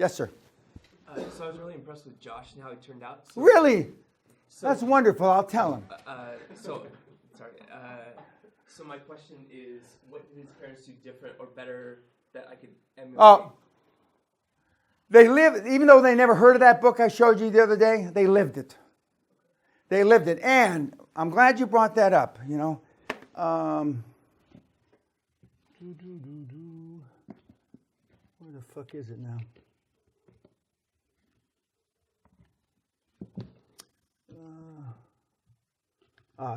Yes, sir. So I was really impressed with Josh and how he turned out. So, Really? That's wonderful. I'll tell him. So my question is, what did his parents do different or better that I could emulate? Oh, they lived, even though they never heard of that book I showed you the other day, they lived it. They lived it. And I'm glad you brought that up, you know. Where the fuck is it now?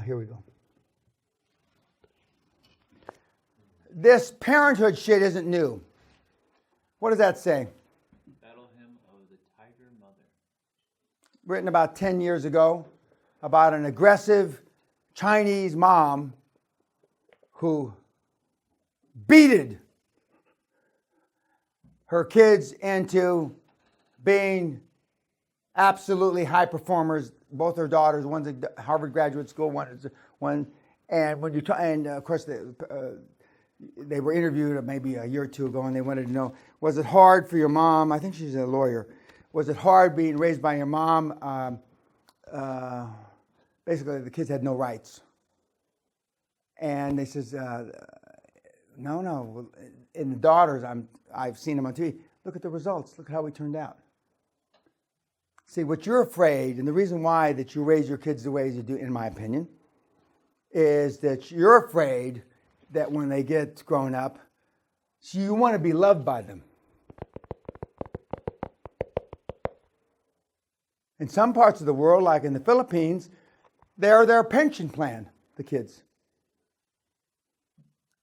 Here we go. This parenthood shit isn't new. What does that say? Battle Hymn of the Tiger Mother. Written about 10 years ago about an aggressive Chinese mom who beated her kids into being absolutely high performers. Both her daughters, one's at Harvard Graduate School, and of course they were interviewed maybe a year or two ago, and they wanted to know, was it hard for your mom? I think she's a lawyer. Was it hard being raised by your mom? Basically, the kids had no rights. And they says, no. And the daughters, I've seen them on TV. Look at the results. Look at how we turned out. See, what you're afraid, and the reason why that you raise your kids the way you do, in my opinion, is that you're afraid that when they get grown up, you want to be loved by them. In some parts of the world, like in the Philippines, they're their pension plan, the kids.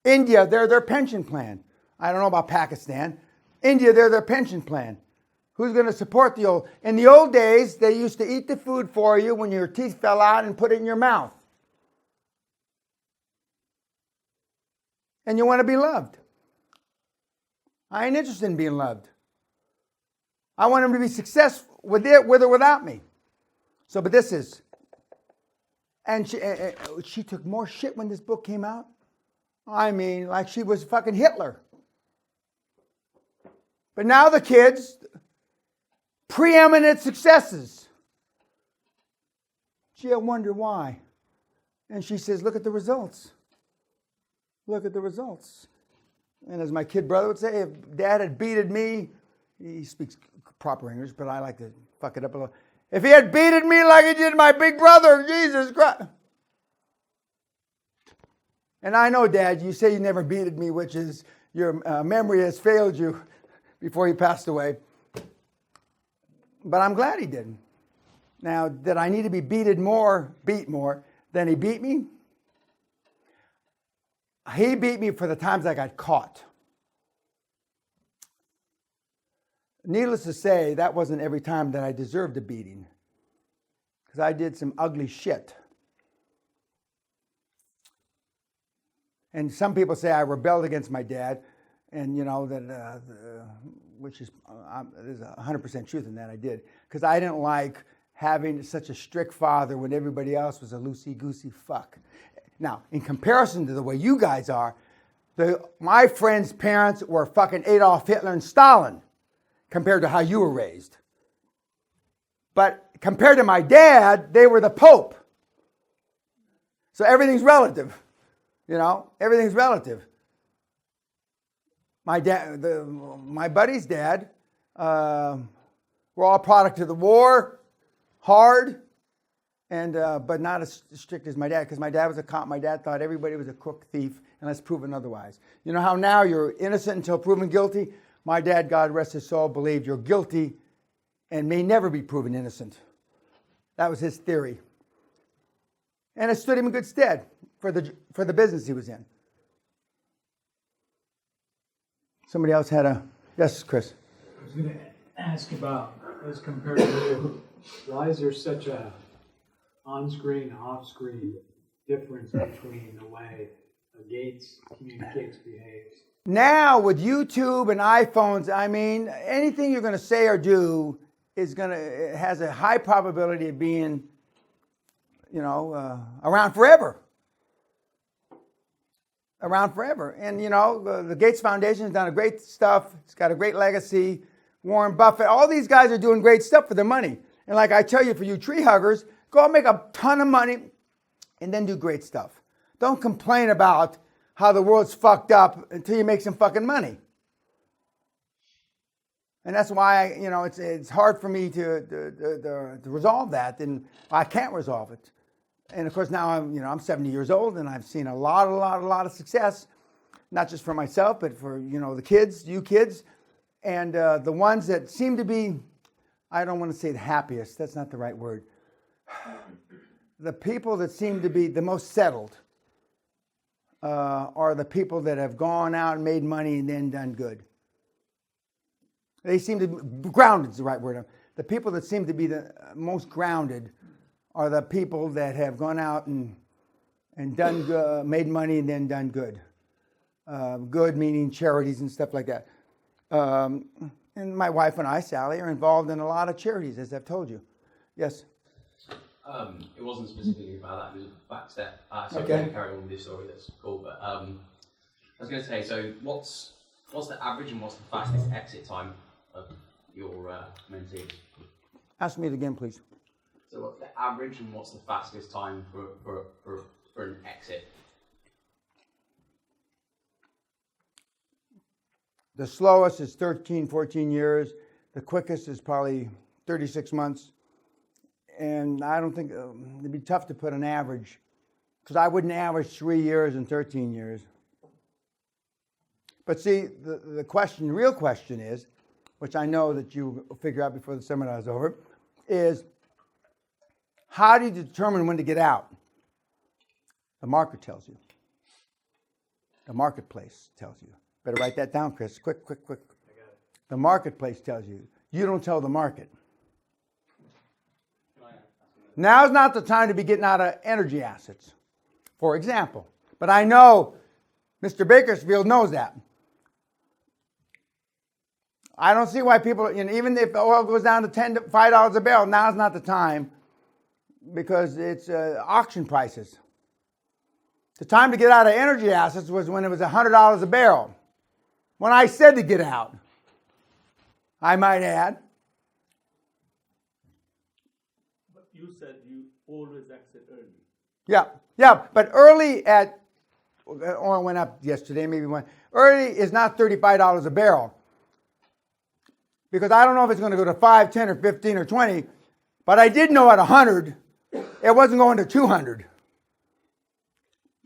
India, they're their pension plan. I don't know about Pakistan. India, they're their pension plan. Who's going to support the old? In the old days, they used to eat the food for you when your teeth fell out and put it in your mouth. And you want to be loved. I ain't interested in being loved. I want them to be successful with or without me. So, but this is, and she took more shit when this book came out. I mean, like she was fucking Hitler. But now the kids, preeminent successes. Gee, I wonder why. And she says, look at the results. Look at the results. And as my kid brother would say, if Dad had beated me, he speaks proper English, but I like to fuck it up a little. If he had beaten me like he did my big brother, Jesus Christ. And I know, Dad, you say you never beated me, which is your memory has failed you before he passed away. But I'm glad he didn't. Now, did I need to be beat more than he beat me? He beat me for the times I got caught. Needless to say, that wasn't every time that I deserved a beating, because I did some ugly shit. And some people say I rebelled against my dad, and you know that, which is there's 100% truth in that. I did, because I didn't like having such a strict father when everybody else was a loosey-goosey fuck. Now, in comparison to the way you guys are, my friends' parents were fucking Adolf Hitler and Stalin compared to how you were raised. But compared to my dad, they were the Pope. So everything's relative. You know, everything's relative. My buddy's dad, we're all a product of the war, hard, and but not as strict as my dad, because my dad was a cop. My dad thought everybody was a crook, thief, unless proven otherwise. You know how now you're innocent until proven guilty? My dad, God rest his soul, believed you're guilty and may never be proven innocent. That was his theory. And it stood him in good stead for the business he was in. Somebody else had a... Yes, Chris. I was going to ask about, as compared to you, why is there such a on-screen, off-screen difference between the way Gates communicates, behaves? Now with YouTube and iPhones, I mean, anything you're going to say or do has a high probability of being, around forever. Around forever. And, the Gates Foundation has done a great stuff. It's got a great legacy. Warren Buffett, all these guys are doing great stuff for their money. And like I tell you, for you tree huggers, go out, make a ton of money, and then do great stuff. Don't complain about how the world's fucked up until you make some fucking money. And that's why, it's hard for me to resolve that, and I can't resolve it. And of course now I'm 70 years old, and I've seen a lot of success, not just for myself, but for the kids, you kids, and the ones that seem to be, I don't want to say the happiest. That's not the right word. The people that seem to be the most settled are the people that have gone out and made money and then done good. They seem to be, grounded is the right word. The people that seem to be the most grounded are the people that have gone out and done made money and then done good. Good meaning charities and stuff like that. And my wife and I, Sally, are involved in a lot of charities, as I've told you. Yes? It wasn't specifically about that, it was a back step. So Okay. I'm going to carry on with this story, that's cool. But I was going to say, so what's the average and what's the fastest exit time of your mentees? Ask me it again, please. So what's the average and what's the fastest time for an exit? The slowest is 13, 14 years. The quickest is probably 36 months. And I don't think, it'd be tough to put an average, because I wouldn't average 3 years and 13 years. But see, the real question is, which I know that you will figure out before the seminar is over, is how do you determine when to get out? The market tells you. The marketplace tells you. Better write that down, Chris. Quick. The marketplace tells you. You don't tell the market. Now's not the time to be getting out of energy assets, for example. But I know Mr. Bakersfield knows that. I don't see why people, even if oil goes down to $5 a barrel, now's not the time, because it's auction prices. The time to get out of energy assets was when it was $100 a barrel. When I said to get out, I might add. But you said you always exit early. Yeah, but early oil went up yesterday, maybe one. Early is not $35 a barrel. Because I don't know if it's going to go to 5, 10, or 15, or 20, but I did know at 100, it wasn't going to 200.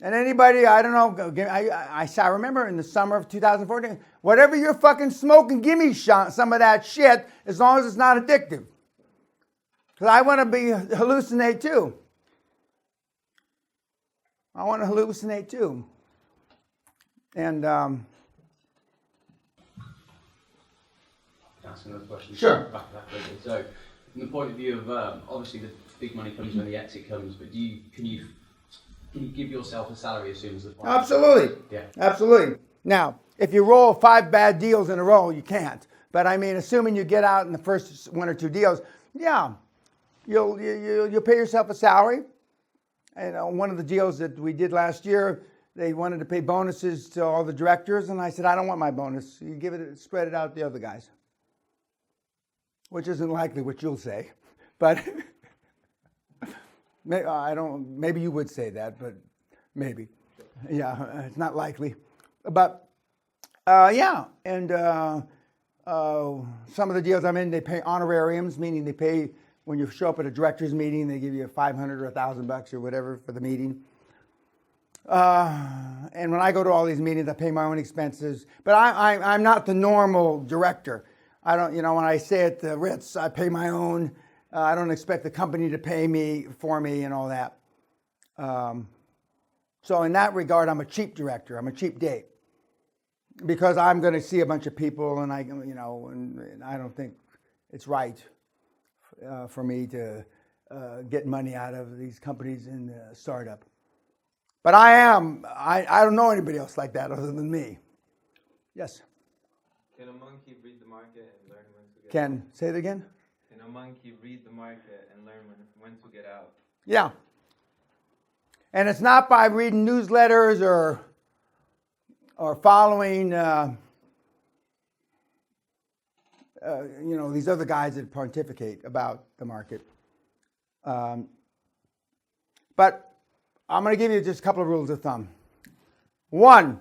And anybody, I don't know, I remember in the summer of 2014, whatever you're fucking smoking, give me some of that shit, as long as it's not addictive. Because I want to hallucinate too. I want to hallucinate too. And Ask another question. Sure. Back to that quickly. So, from the point of view of obviously the big money comes when the exit comes, but can you give yourself a salary as soon as the point? absolutely. Yeah. Absolutely. Now, if you roll 5 bad deals in a row, you can't. But I mean, assuming you get out in the first 1 or 2 deals, yeah, you'll pay yourself a salary. And one of the deals that we did last year, they wanted to pay bonuses to all the directors, and I said, I don't want my bonus. You spread it out to the other guys. Which isn't likely what you'll say, but maybe you would say that, but maybe. Yeah, it's not likely. But yeah, and some of the deals I'm in, they pay honorariums, meaning they pay when you show up at a director's meeting, they give you $500 or $1,000 or whatever for the meeting. And when I go to all these meetings, I pay my own expenses. But I'm not the normal director. I don't, when I say at the Ritz, I pay my own. I don't expect the company to pay for me and all that. So in that regard, I'm a cheap director. I'm a cheap date. Because I'm going to see a bunch of people, and and I don't think it's right for me to get money out of these companies in the startup. But I don't know anybody else like that other than me. Yes? Can a monkey read the market and learn when to get out? Ken, say it again? Can a monkey read the market and learn when to get out? Yeah. And it's not by reading newsletters or following these other guys that pontificate about the market. But I'm going to give you just a couple of rules of thumb. One,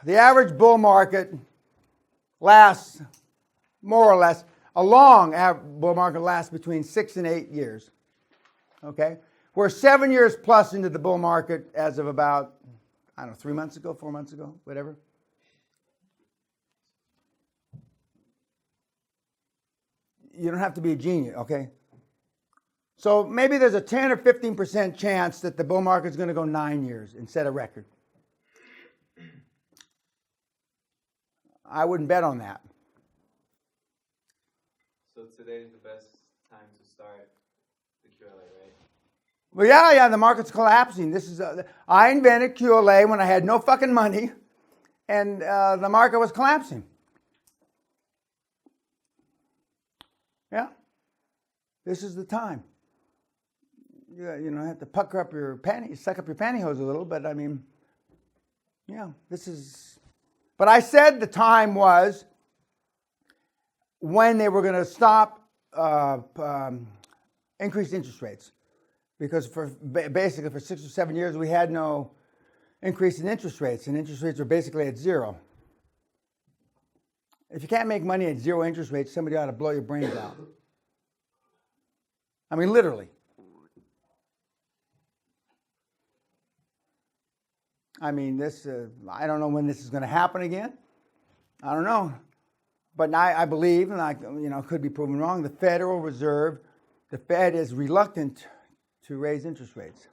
the average bull market lasts more or less, a long bull market lasts between 6 and 8 years. Okay? We're 7 years plus into the bull market as of about, 3 months ago, 4 months ago, whatever. You don't have to be a genius, okay? So maybe there's a 10 or 15% chance that the bull market's going to go 9 years and set a record. I wouldn't bet on that. So today's the best time to start the QLA, right? Well, yeah, the market's collapsing. I invented QLA when I had no fucking money, and the market was collapsing. Yeah, this is the time. You have to pucker up your panties, suck up your pantyhose a little, but I mean, yeah, this is. But I said the time was when they were going to stop increased interest rates, because basically for 6 or 7 years we had no increase in interest rates, and interest rates were basically at zero. If you can't make money at zero interest rates, somebody ought to blow your brains out. I mean, literally. I mean, I don't know when this is going to happen again. I don't know. But I believe, and I could be proven wrong, the Federal Reserve, the Fed is reluctant to raise interest rates.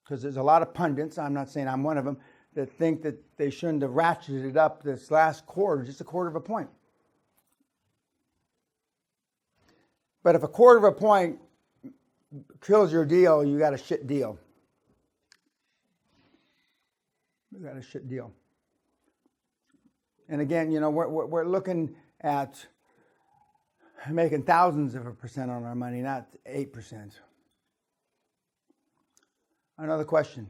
Because there's a lot of pundits, I'm not saying I'm one of them, that think that they shouldn't have ratcheted it up this last quarter, just a quarter of a point. But if a quarter of a point kills your deal, you got a shit deal. You got a shit deal. And again, we're looking at making thousands of a percent on our money, not 8%. Another question.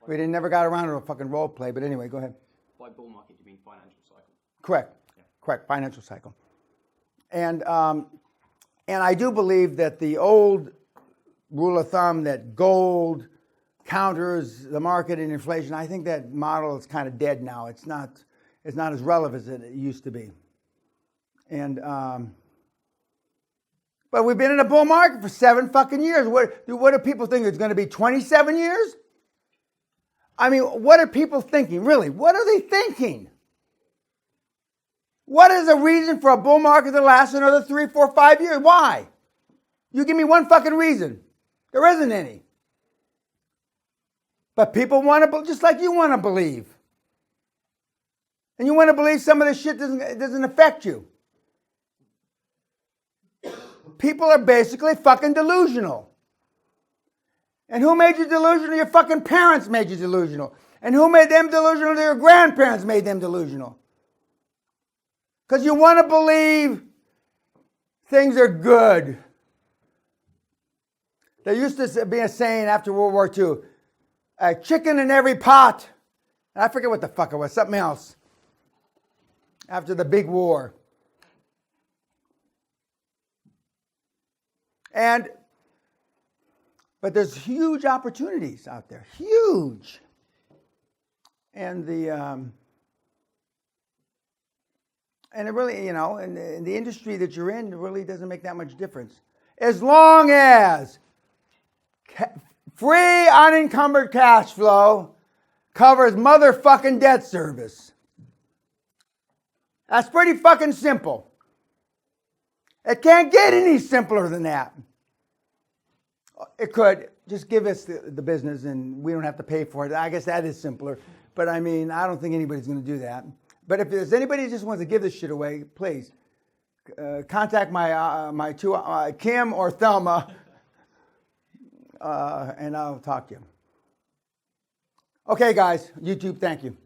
We never got around to a fucking role play, but anyway, go ahead. By bull market, you mean financial cycle? Correct. Yeah. Correct. Financial cycle. And I do believe that the old rule of thumb that gold counters the market and inflation, I think that model is kind of dead now. It's not as relevant as it used to be. And but we've been in a bull market for 7 fucking years. What do people think? It's going to be 27 years? I mean, what are people thinking? Really, what are they thinking? What is the reason for a bull market to last another 3, 4, 5 years? Why? You give me one fucking reason. There isn't any. But people want to, just like you want to believe. And you want to believe some of this shit doesn't affect you. People are basically fucking delusional. And who made you delusional? Your fucking parents made you delusional. And who made them delusional? Your grandparents made them delusional. Because you want to believe things are good. There used to be a saying after World War II, a chicken in every pot. And I forget what the fuck it was, something else. After the big war. But there's huge opportunities out there, huge. And and it really, in the industry that you're in, it really doesn't make that much difference. As long as free unencumbered cash flow covers motherfucking debt service. That's pretty fucking simple. It can't get any simpler than that. It could. Just give us the business and we don't have to pay for it. I guess that is simpler. But I mean, I don't think anybody's going to do that. But if there's anybody who just wants to give this shit away, please contact my two, Kim or Thelma, and I'll talk to you. Okay, guys, YouTube, thank you.